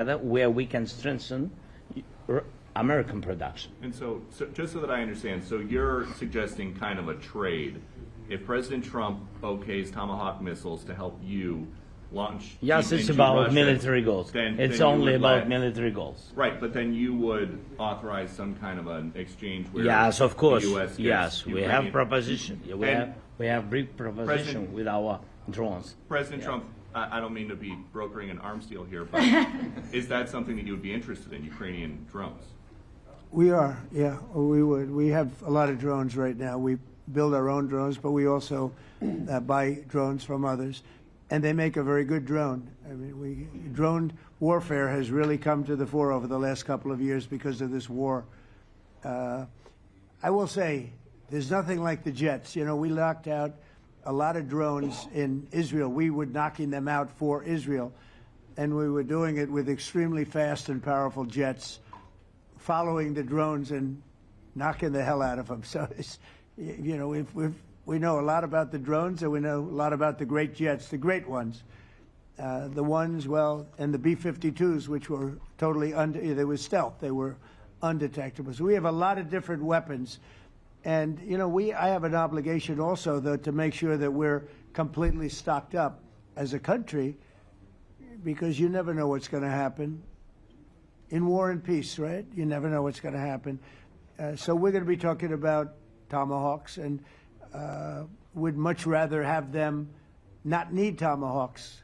where we can strengthen American production. And so just so that I understand, so you're suggesting kind of a trade. If President Trump okays Tomahawk missiles to help you launch, yes, it's about Russia, military goals. It's only about military goals. Right, but then you would authorize some kind of an exchange where yes, of course. The US yes, we have proposition. We have big proposition with our drones. President Trump, I don't mean to be brokering an arms deal here, but is that something that you would be interested in, Ukrainian drones? We are, yeah, we would. We have a lot of drones right now. We build our own drones, but we also buy drones from others, and they make a very good drone. I mean, drone warfare has really come to the fore over the last couple of years because of this war. I will say, there's nothing like the jets. You know, we knocked out a lot of drones in Israel. We were knocking them out for Israel, and we were doing it with extremely fast and powerful jets, following the drones and knocking the hell out of them. So, you know, we know a lot about the drones, and we know a lot about the great jets, the great ones. The ones, well, and the B-52s, which were totally they were stealth. They were undetectable. So we have a lot of different weapons. And, you know, I have an obligation also, though, to make sure that we're completely stocked up as a country, because you never know what's going to happen. In war and peace, right? You never know what's going to happen. So we're going to be talking about Tomahawks, and would much rather have them not need Tomahawks.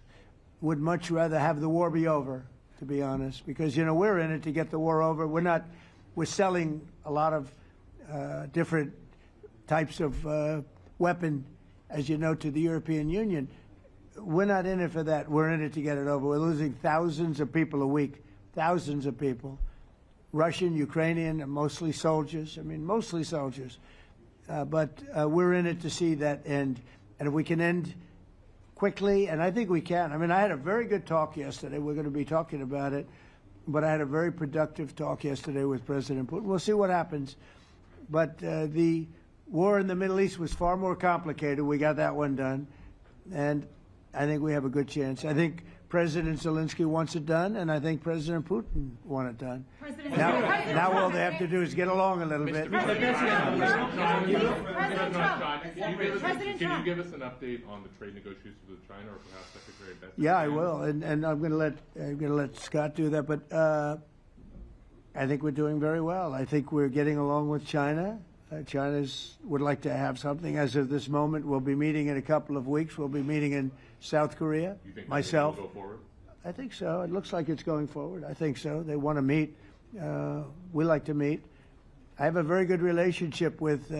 Would much rather have the war be over, to be honest, because, you know, we're in it to get the war over. We're selling a lot of different types of weapon, as you know, to the European Union. We're not in it for that. We're in it to get it over. We're losing thousands of people a week. Thousands of people, Russian, Ukrainian, and mostly soldiers. I mean, mostly soldiers. But we're in it to see that end. And if we can end quickly, and I think we can. I mean, I had a very good talk yesterday. We're going to be talking about it. But I had a very productive talk yesterday with President Putin. We'll see what happens. But the war in the Middle East was far more complicated. We got that one done. And I think we have a good chance. I think President Zelenskyy wants it done, and I think President Putin wants it done. Now all they have to do is get along a little bit. Can you give us an update on the trade negotiations with China, or perhaps Secretary of Defense? Yeah, I will, and I'm going to let Scott do that. But I think we're doing very well. I think we're getting along with China. China would like to have something. As of this moment, we'll be meeting in a couple of weeks. We'll be meeting in South Korea. You think myself. Will go forward? I think so. It looks like it's going forward. I think so. They want to meet. We like to meet. I have a very good relationship with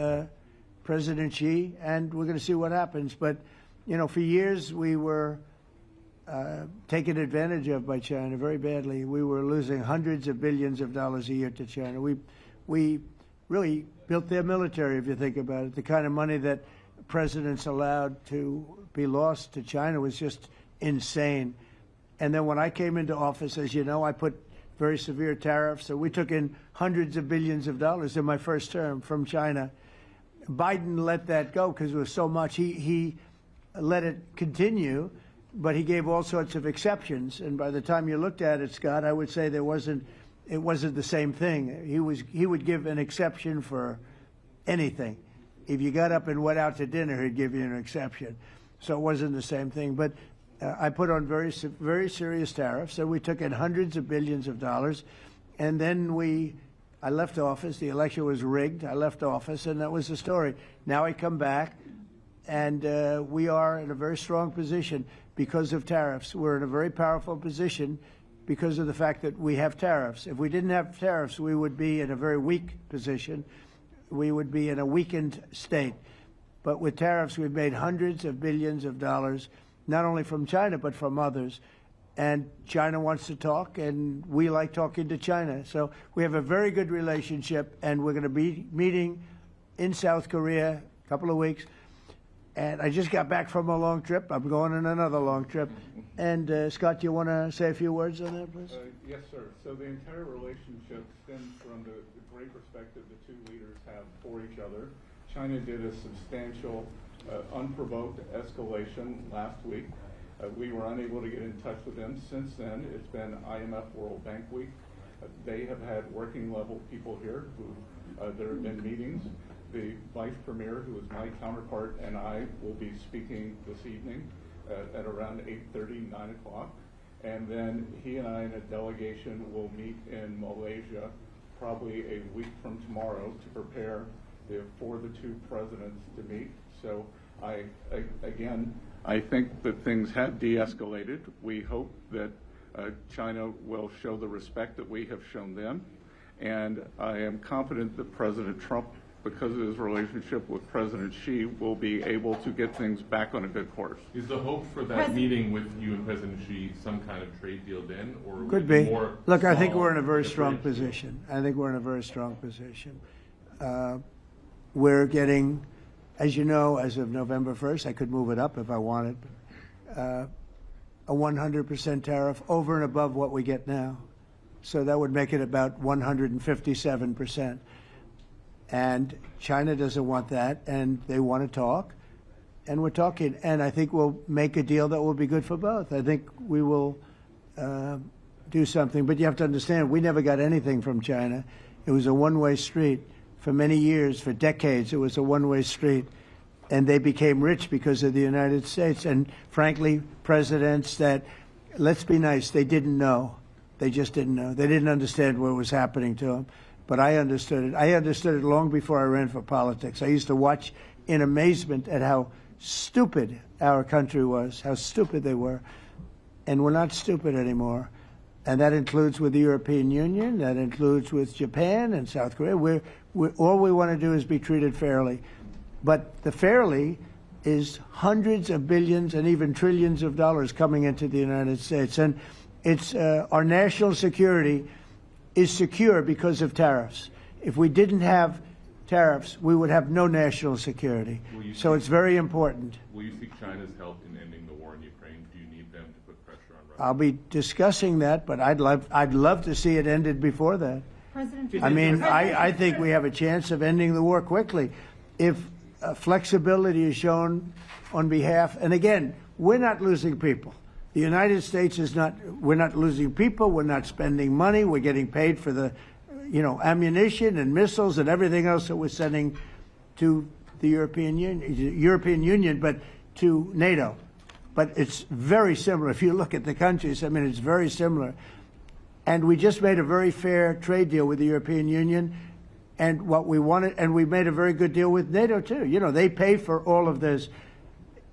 President Xi, and we're going to see what happens. But, you know, for years we were taken advantage of by China very badly. We were losing hundreds of billions of dollars a year to China. We really built their military, if you think about it. The kind of money that presidents allowed to be lost to China was just insane. And then when I came into office, as you know, I put very severe tariffs. So we took in hundreds of billions of dollars in my first term from China. Biden let that go because it was so much. He let it continue, but he gave all sorts of exceptions. And by the time you looked at it, Scott, I would say it wasn't the same thing. He would give an exception for anything. If you got up and went out to dinner, he'd give you an exception. So it wasn't the same thing. But I put on very serious tariffs. So we took in hundreds of billions of dollars. And then I left office. The election was rigged. I left office, and that was the story. Now I come back, and we are in a very strong position because of tariffs. We're in a very powerful position because of the fact that we have tariffs. If we didn't have tariffs, we would be in a very weak position. We would be in a weakened state. But with tariffs, we've made hundreds of billions of dollars, not only from China, but from others. And China wants to talk, and we like talking to China. So we have a very good relationship, and we're going to be meeting in South Korea a couple of weeks. And I just got back from a long trip. I'm going on another long trip. And, Scott, you want to say a few words on that, please? Yes, sir. So the entire relationship stems from the great perspective the two leaders have for each other. China did a substantial, unprovoked escalation last week. We were unable to get in touch with them. Since then, it's been IMF World Bank Week. They have had working level people here who there have been meetings. The Vice Premier, who is my counterpart, and I will be speaking this evening at around 8:30, 9 o'clock. And then he and I and a delegation will meet in Malaysia probably a week from tomorrow to prepare for the two presidents to meet. So I think that things have de-escalated. We hope that China will show the respect that we have shown them. And I am confident that President Trump, because of his relationship with President Xi, will be able to get things back on a good course. Is the hope for that meeting with you and President Xi some kind of trade deal then? Or Could be. Look, I think we're in a very strong position. I think we're in a very strong position. We're getting, as you know, as of November 1st, I could move it up if I wanted, a 100% tariff over and above what we get now. So that would make it about 157%. And China doesn't want that, and they want to talk, and we're talking. And I think we'll make a deal that will be good for both. I think we will do something. But you have to understand, we never got anything from China. It was a one-way street. For many years, for decades, it was a one-way street. And they became rich because of the United States. And frankly, presidents that, let's be nice, they didn't know. They just didn't know. They didn't understand what was happening to them. But I understood it. I understood it long before I ran for politics. I used to watch in amazement at how stupid our country was, how stupid they were. And we're not stupid anymore. And that includes with the European Union. That includes with Japan and South Korea. All we want to do is be treated fairly. But the fairly is hundreds of billions and even trillions of dollars coming into the United States. And it's our national security is secure because of tariffs. If we didn't have tariffs, we would have no national security. So it's very important. Will you seek China's help in ending the war in Ukraine? Do you need them to put pressure on Russia? I'll be discussing that, but I'd love to see it ended before that. I mean, I think we have a chance of ending the war quickly if flexibility is shown on behalf. And again, we're not losing people. The United States is not. We're not losing people. We're not spending money. We're getting paid for the, ammunition and missiles and everything else that we're sending to the European Union, but to NATO. But it's very similar. If you look at the countries, I mean, it's very similar. And we just made a very fair trade deal with the European Union, and what we wanted, and we made a very good deal with NATO too. They pay for all of this.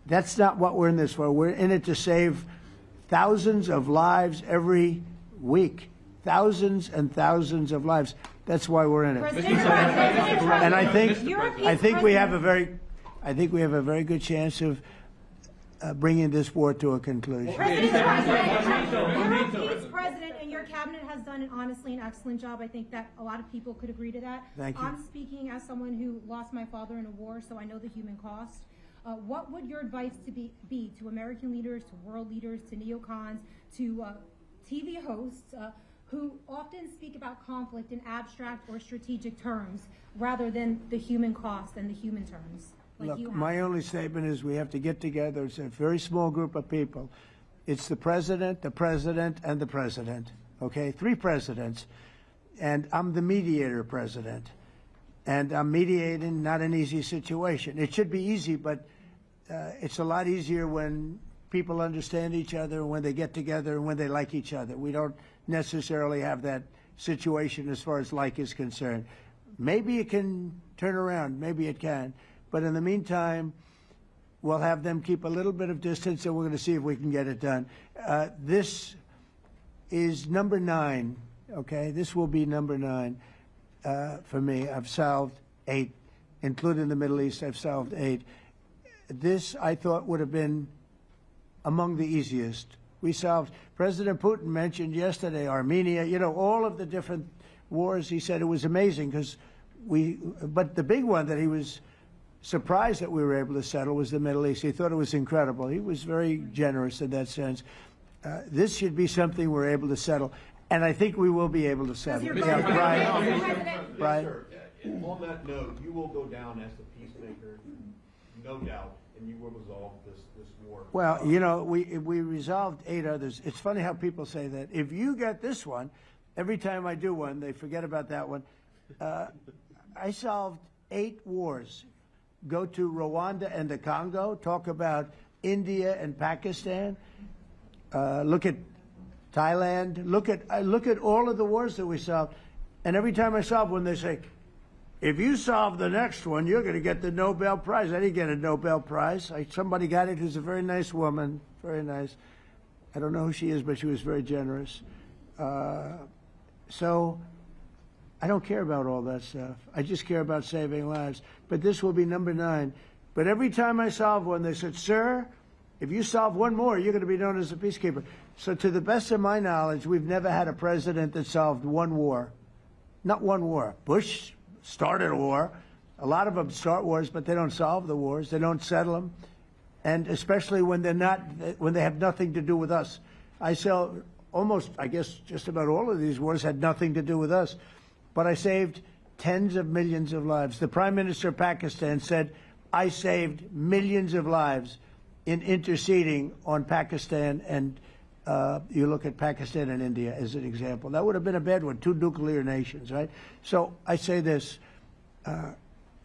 That's not what we're in this for. We're in it to save thousands of lives every week, thousands and thousands of lives. That's why we're in it. And I think we have a very good chance of bringing this war to a conclusion. Europe's president and your cabinet has done honestly an excellent job. I think that a lot of people could agree to that. Thank you. I'm speaking as someone who lost my father in a war, so I know the human cost. What would your advice be to American leaders, to world leaders, to neocons, to TV hosts who often speak about conflict in abstract or strategic terms rather than the human cost and the human terms? Look, my only statement is we have to get together. It's a very small group of people. It's the president, and the president. Okay, 3 presidents. And I'm the mediator president. And I'm mediating not an easy situation. It should be easy, but it's a lot easier when people understand each other, and when they get together, and when they like each other. We don't necessarily have that situation as far as like is concerned. Maybe it can turn around. Maybe it can. But in the meantime, we'll have them keep a little bit of distance, and we're going to see if we can get it done. This is number 9, okay? This will be number 9 for me. I've solved 8, including the Middle East. I've solved 8. This, I thought, would have been among the easiest. President Putin mentioned yesterday Armenia, all of the different wars. He said it was amazing but the big one that he was surprised that we were able to settle was the Middle East. He thought it was incredible. He was very generous in that sense. This should be something we're able to settle, and I think we will be able to settle. Brian. Brian. Yes, sir. On that note, you will go down as the peacemaker, no doubt, in and you will resolve this war? Well, you know, we resolved 8 others. It's funny how people say that. If you get this one, every time I do one, they forget about that one. I solved 8 wars. Go to Rwanda and the Congo. Talk about India and Pakistan. Look at Thailand. Look at all of the wars that we solved. And every time I solve one, they say, if you solve the next one, you're going to get the Nobel Prize. I didn't get a Nobel Prize. Somebody got it who's a very nice woman, very nice. I don't know who she is, but she was very generous. So I don't care about all that stuff. I just care about saving lives. But this will be number 9. But every time I solve one, they said, sir, if you solve one more, you're going to be known as a peacekeeper. So to the best of my knowledge, we've never had a president that solved one war. Not one war. Bush started a war. A lot of them start wars, but they don't solve the wars. They don't settle them. And especially when they have nothing to do with us. I guess just about all of these wars had nothing to do with us. But I saved tens of millions of lives. The Prime Minister of Pakistan said, I saved millions of lives in interceding on Pakistan, and you look at Pakistan and India as an example. That would have been a bad one, 2 nuclear nations, right? So I say this,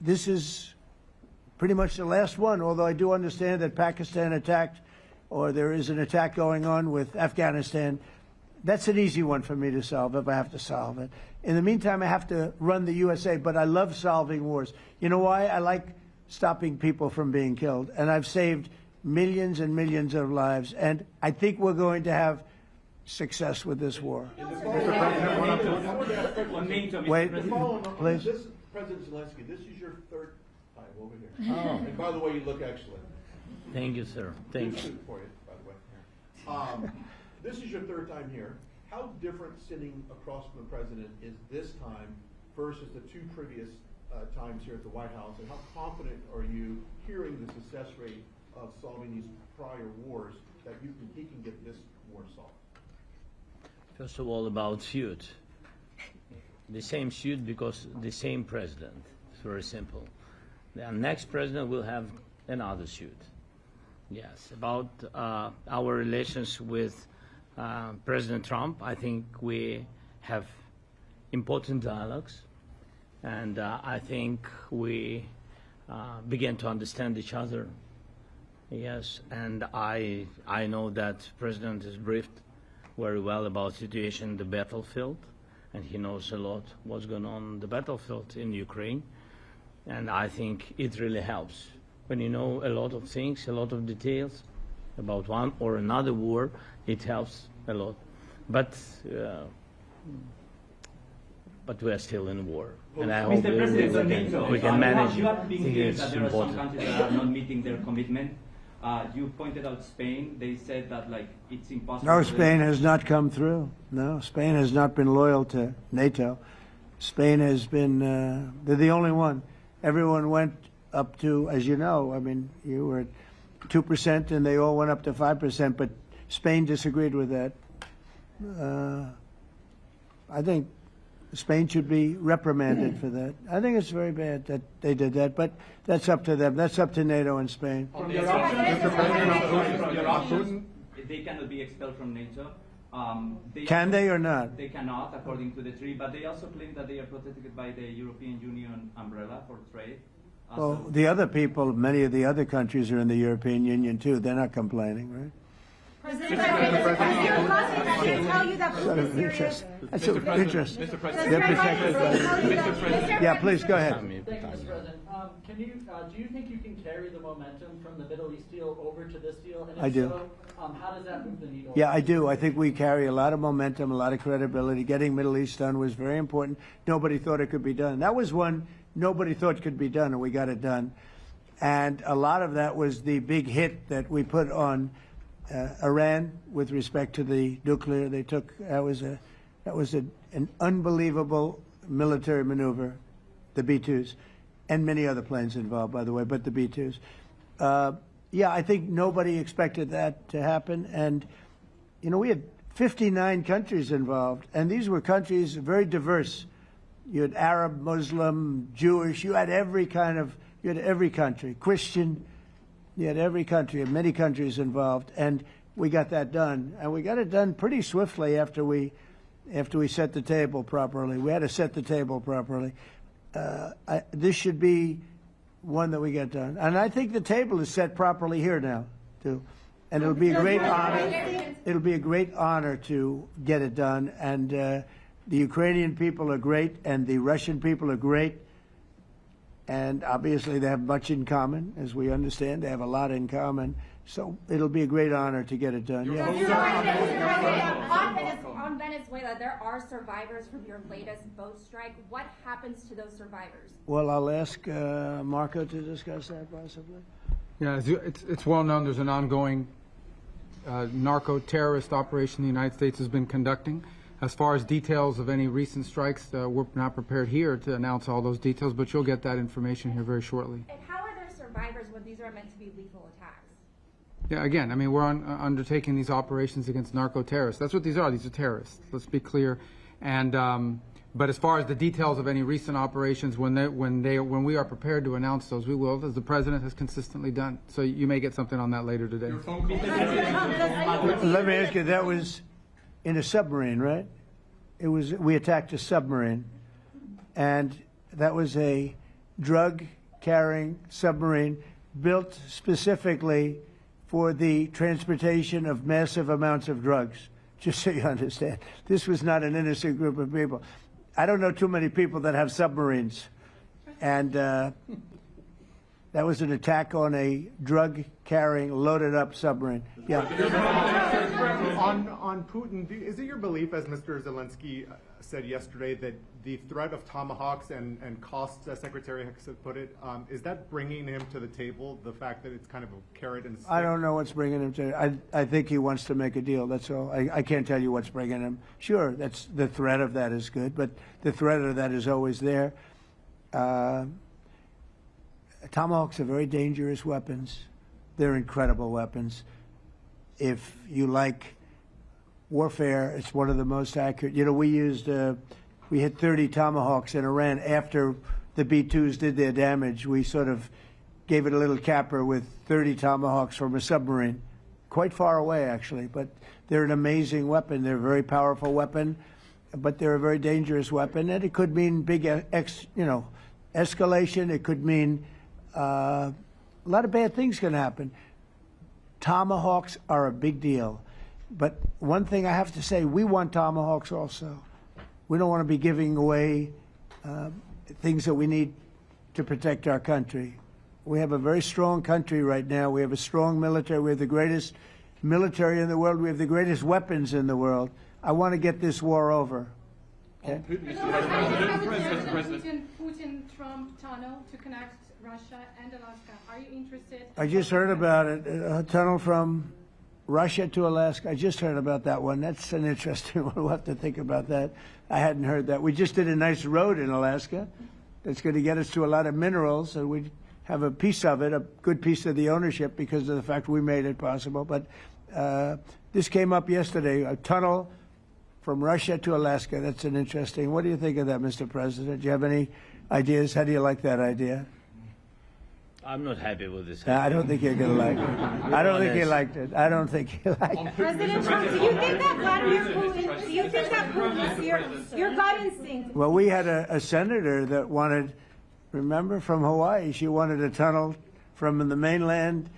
this is pretty much the last one, although I do understand that Pakistan attacked, or there is an attack going on with Afghanistan. That's an easy one for me to solve if I have to solve it. In the meantime, I have to run the USA, but I love solving wars. You know why? I like stopping people from being killed, and I've saved millions and millions of lives, and I think we're going to have success with this war. Wait, please. This President Zelenskyy, this is your 3rd time over here. Oh. And by the way, you look excellent. Thank you, sir. Thank you. Good for you, by the way. This is your 3rd time here. How different sitting across from the president is this time versus the 2 previous times here at the White House, and how confident are you hearing the success rate of solving these prior wars that he can get this war solved? First of all, about suit. The same suit because the same president. It's very simple. The next president will have another suit. Yes. About our relations with President Trump, I think we have important dialogues, and I think we begin to understand each other. Yes, and I know that President is briefed very well about the situation in the battlefield, and he knows a lot what's going on in the battlefield in Ukraine, and I think it really helps. When you know a lot of things, a lot of details about one or another war, it helps a lot. But we are still in war, and I hope we can manage. You have been clear It's that there are some important. countries that are not meeting their commitment. You pointed out Spain. They said that it's impossible. No, Spain has not come through. No, Spain has not been loyal to NATO. Spain has been, they're the only one. Everyone went up to, as you know, I mean, you were at 2% and they all went up to 5%, but Spain disagreed with that. I think Spain should be reprimanded for that. I think it's very bad that they did that, but that's up to them. That's up to NATO and Spain. They cannot be expelled from NATO. Can they or not? They cannot, according to the treaty, but they also claim that they are protected by the European Union umbrella for trade. Well, the other people, many of the other countries are in the European Union too. They're not complaining, right? President, I can tell you that Sort of Putin is serious. That's of interest. Mr. President. They're protected by Yeah, please go ahead. Thank you, Mr. President. Do you think you can carry the momentum from the Middle East deal over to this deal? And if I do. So, how does that move the needle? Yeah, I do. I think we carry a lot of momentum, a lot of credibility. Getting Middle East done was very important. Nobody thought it could be done. That was one nobody thought could be done, and we got it done. And a lot of that was the big hit that we put on Iran with respect to the nuclear. They took that was an unbelievable military maneuver, the B-2s, and many other planes involved, by the way, but the B-2s. Yeah, I think nobody expected that to happen, and you know we had 59 countries involved, and these were countries very diverse. You had Arab, Muslim, Jewish. You had every country, Christian. You had every country, many countries involved, and we got that done. And we got it done pretty swiftly after we set the table properly. We had to set the table properly. This should be one that we get done. And I think the table is set properly here now, too. And it'll be a great honor. It'll be a great honor to get it done. And the Ukrainian people are great, and the Russian people are great. And obviously they have much in common, as we understand. They have a lot in common. So it'll be a great honor to get it done. Yeah. On Venezuela, there are survivors from your latest boat strike. What happens to those survivors? Well, I'll ask Marco to discuss that possibly. Yeah, it's well known there's an ongoing narco-terrorist operation the United States has been conducting. As far as details of any recent strikes, we're not prepared here to announce all those details, but you'll get that information here very shortly. And how are there survivors when these are meant to be lethal attacks? Yeah, again, I mean, we're undertaking these operations against narco-terrorists. That's what these are. These are terrorists. Let's be clear. And but as far as the details of any recent operations, when we are prepared to announce those, we will, as the president has consistently done. So you may get something on that later today. Let me ask you, that was in a submarine, right? We attacked a submarine, and that was a drug-carrying submarine built specifically for the transportation of massive amounts of drugs, just so you understand. This was not an innocent group of people. I don't know too many people that have submarines, and that was an attack on a drug-carrying, loaded-up submarine. Yeah. On Putin, is it your belief, as Mr. Zelenskyy said yesterday, that the threat of tomahawks and costs, as Secretary Hicks put it, is that bringing him to the table, the fact that it's kind of a carrot and stick? I don't know what's bringing him to I think he wants to make a deal, that's all. I can't tell you what's bringing him. Sure, that's the threat of that is good, but the threat of that is always there. Tomahawks are very dangerous weapons. They're incredible weapons. If you like warfare, it's one of the most accurate. You know, we hit 30 Tomahawks in Iran after the B-2s did their damage. We sort of gave it a little capper with 30 Tomahawks from a submarine, quite far away actually. But they're an amazing weapon. They're a very powerful weapon, but they're a very dangerous weapon, and it could mean big, escalation. It could mean a lot of bad things can happen. Tomahawks are a big deal. But one thing I have to say, we want Tomahawks also. We don't want to be giving away things that we need to protect our country. We have a very strong country right now. We have a strong military. We have the greatest military in the world. We have the greatest weapons in the world. I want to get this war over. Okay? Putin-Trump tunnel to connect Russia and Alaska. Are you interested? I just heard about it. A tunnel from Russia to Alaska. I just heard about that one. That's an interesting one. We'll have to think about that. I hadn't heard that. We just did a nice road in Alaska that's going to get us to a lot of minerals, and we have a piece of it, a good piece of the ownership because of the fact we made it possible. But this came up yesterday, a tunnel from Russia to Alaska. That's an interesting. What do you think of that, Mr. President? Do you have any ideas? How do you like that idea? I'm not happy with this. I don't think you're going to like it. I don't think he liked it. I don't think he liked it. President Trump, do you think that Vladimir Putin, do you think that Putin's your gut instinct? Well, we had a senator that wanted, remember, from Hawaii, she wanted a tunnel from the mainland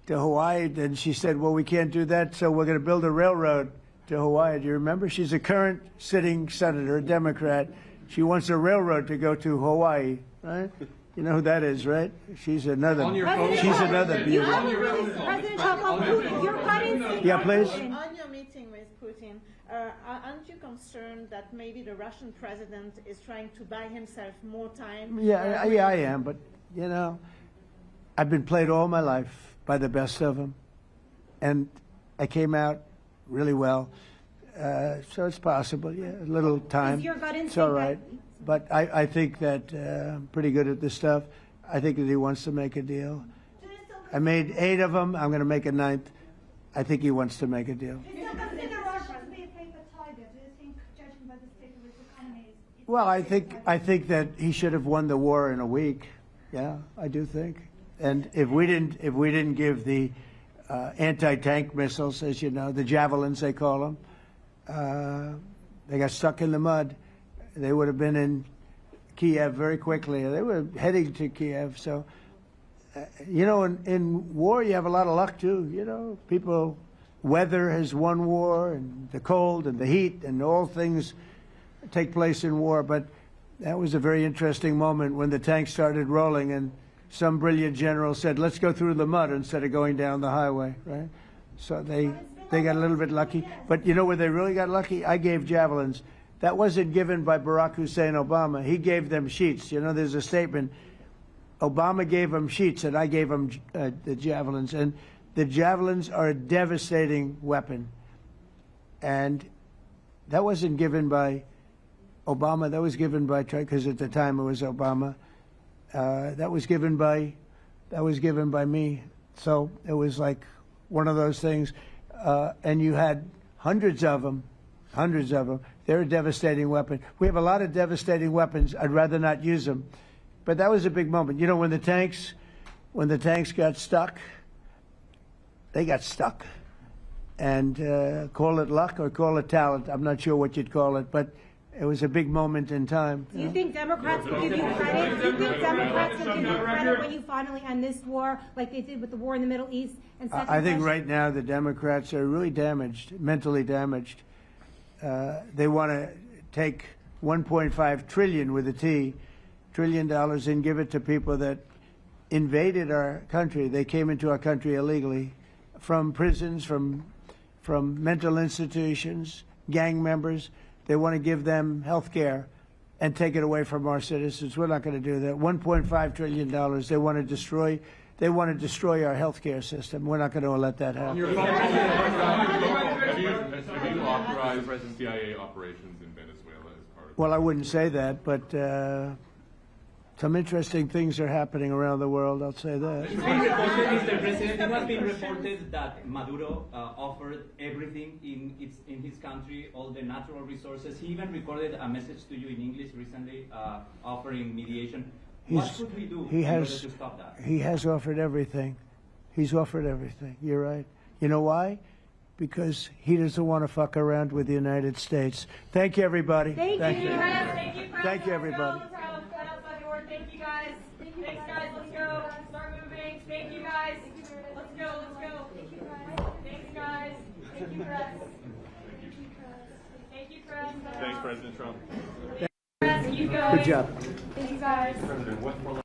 to Hawaii, and she said, well, we can't do that, so we're going to build a railroad to Hawaii. Do you remember? She's a current sitting senator, a Democrat. She wants a railroad to go to Hawaii, right? You know who that is, right? She's another beauty. President Trump, on Putin, your gut instinct. Yeah, please. On your meeting with Putin, aren't you concerned that maybe the Russian president is trying to buy himself more time? Yeah, I am, but, you know, I've been played all my life by the best of them, and I came out really well. So it's possible, yeah, a little time. Is your gut instinct? It's all right. But I think that I'm pretty good at this stuff. I think that he wants to make a deal. I made 8 of them. I'm going to make a 9th. I think he wants to make a deal. Well, I think that he should have won the war in a week. Yeah, I do think. And if we didn't give the anti-tank missiles, as you know, the javelins they call them, they got stuck in the mud. They would have been in Kiev very quickly. They were heading to Kiev. So, you know, in war you have a lot of luck too. You know, weather has won war, and the cold and the heat and all things take place in war. But that was a very interesting moment when the tanks started rolling and some brilliant general said, let's go through the mud instead of going down the highway, right? So they got a little bit lucky. But you know where they really got lucky? I gave javelins. That wasn't given by Barack Hussein Obama. He gave them sheets. You know, there's a statement. Obama gave them sheets and I gave them the javelins. And the javelins are a devastating weapon. And that wasn't given by Obama. That was given by, because at the time it was Obama. That was given by me. So it was like one of those things. And you had hundreds of them. They're a devastating weapon. We have a lot of devastating weapons. I'd rather not use them. But that was a big moment. You know, when the tanks got stuck, they got stuck. And call it luck or call it talent. I'm not sure what you'd call it, but it was a big moment in time. Do you think Democrats will give you credit? Do you think Democrats will give you credit when you finally end this war, like they did with the war in the Middle East? And I think right now the Democrats are really damaged, mentally damaged. They want to take $1.5 trillion with a T, $1 trillion, and give it to people that invaded our country. They came into our country illegally, from prisons, from mental institutions, gang members. They want to give them health care and take it away from our citizens. We're not going to do that. $1.5 trillion. They want to destroy. They want to destroy our health care system. We're not going to let that happen. Have you authorized CIA operations in Venezuela as part of? Well, I wouldn't say that, but some interesting things are happening around the world. I'll say that. It's been reported, Mr. President, it has been reported that Maduro offered everything in his country, all the natural resources. He even recorded a message to you in English recently, offering mediation. What should we do in order to stop that? He has offered everything. He's offered everything. You're right. You know why? Because he doesn't want to fuck around with the United States. Thank you, everybody. Thank you. Thank you, everybody. Thank you, guys. Thanks, guys. Let's go. Start moving. Thank you, guys. Let's go. Thank you, guys. Thanks, guys. Thank you, press. Thank you, press. Thanks, President Trump. Press, you guys. Good job. Thank you, guys.